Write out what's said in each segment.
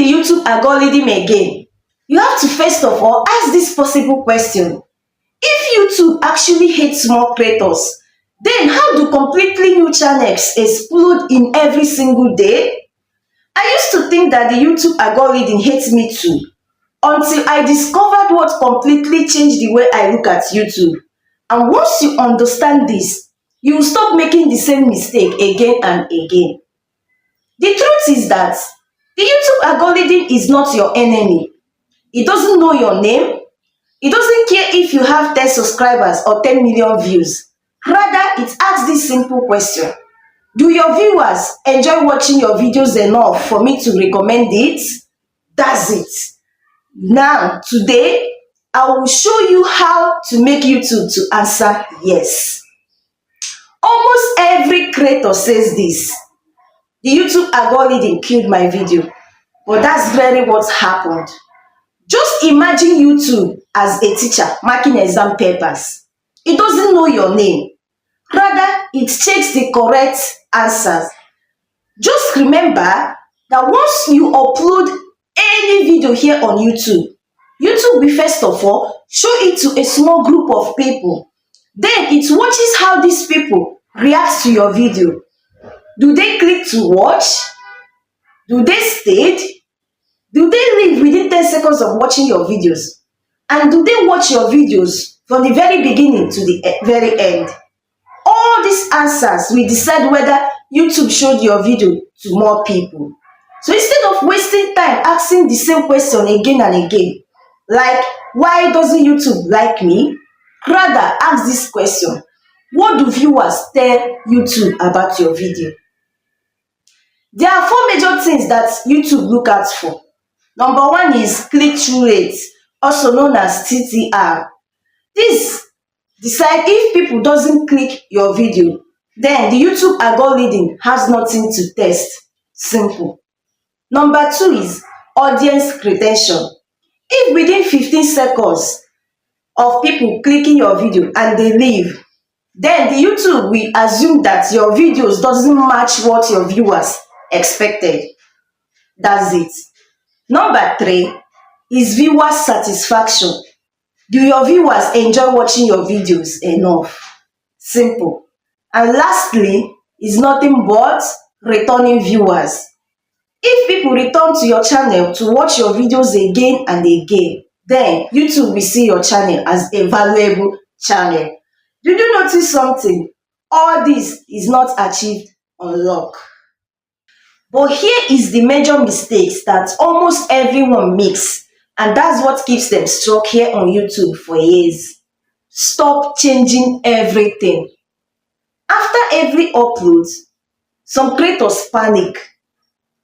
YouTube algorithm again, you have to first of all ask this possible question. If YouTube actually hates small creators, then how do completely new channels explode in every single day? I used to think that the YouTube algorithm hates me too, until I discovered what completely changed the way I look at YouTube. And once you understand this, you will stop making the same mistake again and again. The truth is that the YouTube algorithm is not your enemy. It doesn't know your name. It doesn't care if you have 10 subscribers or 10 million views. Rather, it asks this simple question. Do your viewers enjoy watching your videos enough for me to recommend it? That's it. Now, today, I will show you how to make YouTube to answer yes. Almost every creator says this. The YouTube algorithm killed my video. But that's really what happened. Just imagine YouTube as a teacher marking exam papers. It doesn't know your name. Rather, it checks the correct answers. Just remember that once you upload any video here on YouTube, YouTube will first of all show it to a small group of people. Then it watches how these people react to your video. Do they click to watch? Do they stay? Do they leave within 10 seconds of watching your videos? And do they watch your videos from the very beginning to the very end? All these answers will decide whether YouTube showed your video to more people. So instead of wasting time asking the same question again and again, like, why doesn't YouTube like me? Rather, ask this question. What do viewers tell YouTube about your video? There are 4 major things that YouTube look out for. Number 1 is click-through rate, also known as TTR. This decide if people doesn't click your video, then the YouTube algorithm has nothing to test. Simple. Number 2 is audience retention. If within 15 seconds of people clicking your video and they leave, then the YouTube will assume that your videos doesn't match what your viewers expected. That's it. Number 3 is viewer satisfaction. Do your viewers enjoy watching your videos enough? Simple. And lastly is nothing but returning viewers. If people return to your channel to watch your videos again and again, then YouTube will see your channel as a valuable channel. Did you notice something? All this is not achieved on luck. But here is the major mistakes that almost everyone makes, and that's what keeps them stuck here on YouTube for years. Stop changing everything. After every upload, some creators panic.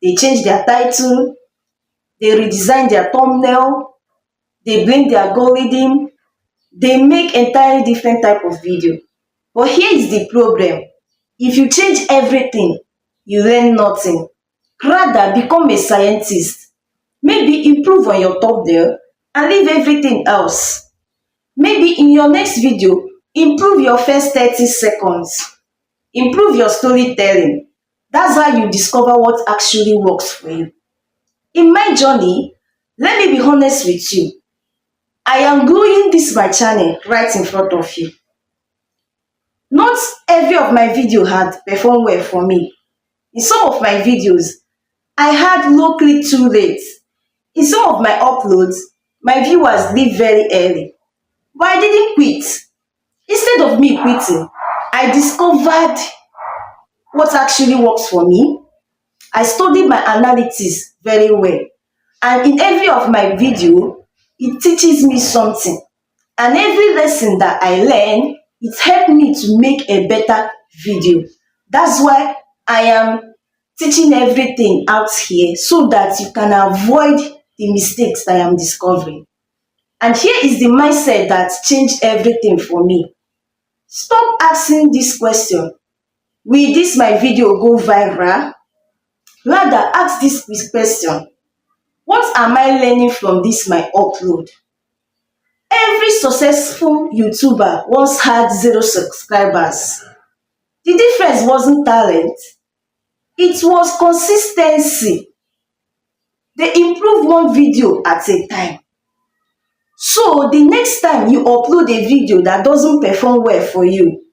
They change their title, they redesign their thumbnail, they blame the algorithm, they make entirely different type of video. But here is the problem. If you change everything, you learn nothing. Rather, become a scientist. Maybe improve on your thumbnail and leave everything else. Maybe in your next video, improve your first 30 seconds. Improve your storytelling. That's how you discover what actually works for you. In my journey, let me be honest with you. I am growing this my channel right in front of you. Not every of my video had performed well for me. In some of my videos, I had low click-through rates. In some of my uploads, my viewers leave very early. But I didn't quit. Instead of me quitting, I discovered what actually works for me. I studied my analytics very well. And in every of my video, it teaches me something. And every lesson that I learn, it helped me to make a better video. That's why I am teaching everything out here so that you can avoid the mistakes that I am discovering. And here is the mindset that changed everything for me. Stop asking this question. Will this my video go viral? Rather, ask this question. What am I learning from this my upload? Every successful YouTuber once had 0 subscribers. The difference wasn't talent. It was consistency. They improve one video at a time. So the next time you upload a video that doesn't perform well for you,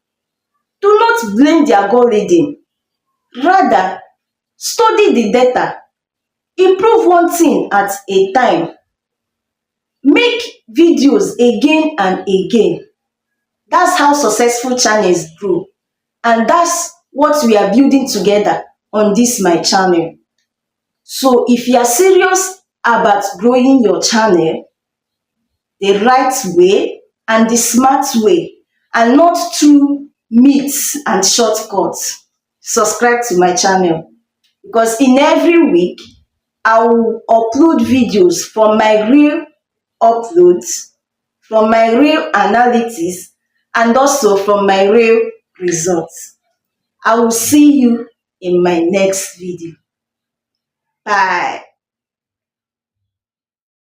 do not blame the algorithm. Rather, study the data, improve one thing at a time, make videos again and again. That's how successful channels grow. And that's what we are building together on this my channel. So if you are serious about growing your channel the right way and the smart way, and not through myths and shortcuts, subscribe to my channel, because in every week I will upload videos from my real uploads, from my real analytics, and also from my real results. I will see you in my next video. Bye.